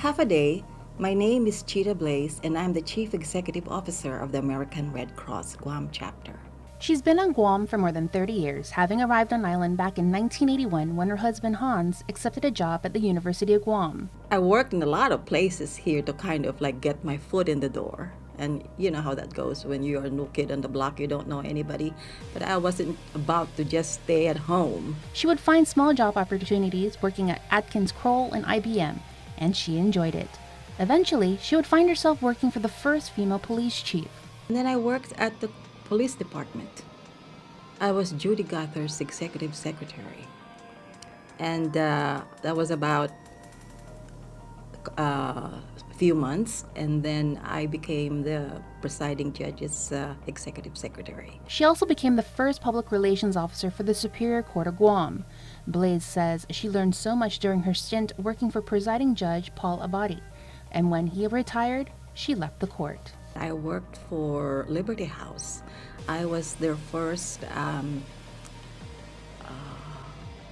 Half a day. My name is Chita Blaise, and I'm the Chief Executive Officer of the American Red Cross Guam chapter. She's been on Guam for more than 30 years, having arrived on island back in 1981 when her husband Hans accepted a job at the University of Guam. I worked in a lot of places here to kind of like get my foot in the door. And you know how that goes when you're a new kid on the block, you don't know anybody. But I wasn't about to just stay at home. She would find small job opportunities working at Atkins Kroll and IBM, and she enjoyed it. Eventually, she would find herself working for the first female police chief. And then I worked at the police department. I was Judy Gother's executive secretary. And that was about a few months, and then I became the presiding judge's executive secretary. She also became the first public relations officer for the Superior Court of Guam. Blaise says she learned so much during her stint working for presiding judge Paul Abadi, and when he retired, she left the court. I worked for Liberty House. I was their first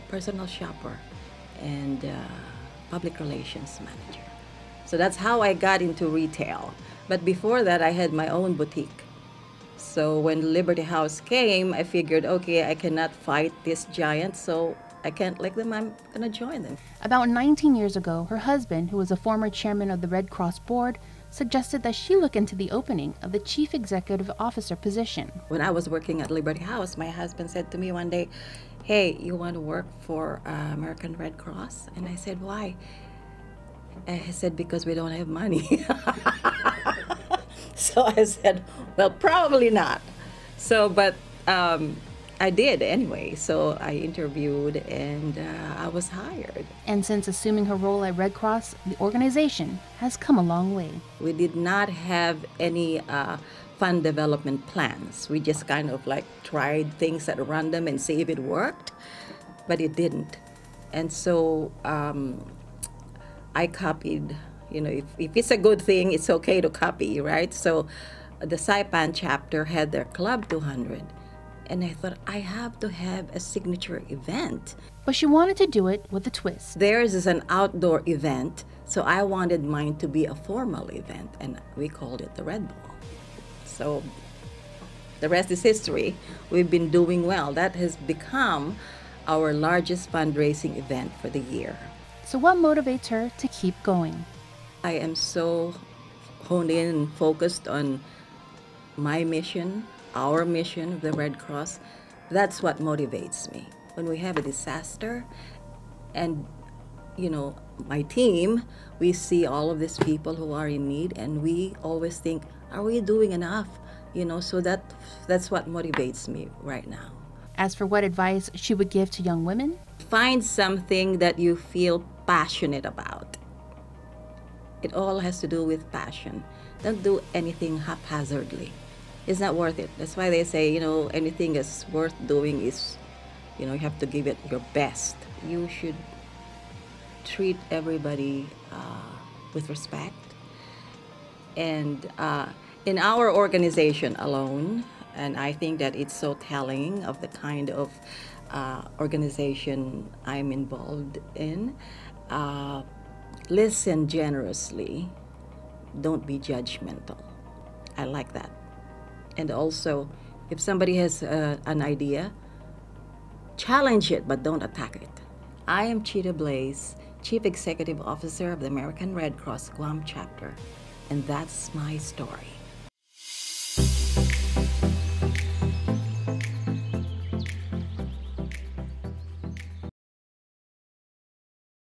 personal shopper and public relations manager. So that's how I got into retail. But before that, I had my own boutique. So when Liberty House came, I figured, okay, I cannot fight this giant, so I can't like them, I'm gonna join them. About 19 years ago, her husband, who was a former chairman of the Red Cross board, suggested that she look into the opening of the chief executive officer position. When I was working at Liberty House, my husband said to me one day, hey, you want to work for American Red Cross? And I said, why? And he said, because we don't have money. So I said, well, probably not. So, but I did anyway. So I interviewed and I was hired. And since assuming her role at Red Cross, the organization has come a long way. We did not have any fund development plans. We just kind of like tried things at random and see if it worked, but it didn't. And so I copied, you know, if it's a good thing, it's okay to copy, right? So the Saipan chapter had their Club 200. And I thought, I have to have a signature event. But she wanted to do it with a twist. Theirs is an outdoor event, so I wanted mine to be a formal event, and we called it the Red Ball. So the rest is history. We've been doing well. That has become our largest fundraising event for the year. So what motivates her to keep going? I am so honed in and focused on my mission, our mission of the Red Cross. That's what motivates me. When we have a disaster and, you know, my team, we see all of these people who are in need, and we always think, are we doing enough? You know, so that's what motivates me right now. As for what advice she would give to young women? Find something that you feel passionate about. It all has to do with passion. Don't do anything haphazardly. It's not worth it. That's why they say, you know, anything that's worth doing is, you know, you have to give it your best. You should treat everybody with respect. And in our organization alone, and I think that it's so telling of the kind of organization I'm involved in, listen generously, don't be judgmental. I like that. And also, if somebody has an idea, challenge it, but don't attack it. I am Chita Blaise, Chief Executive Officer of the American Red Cross Guam chapter, and that's my story.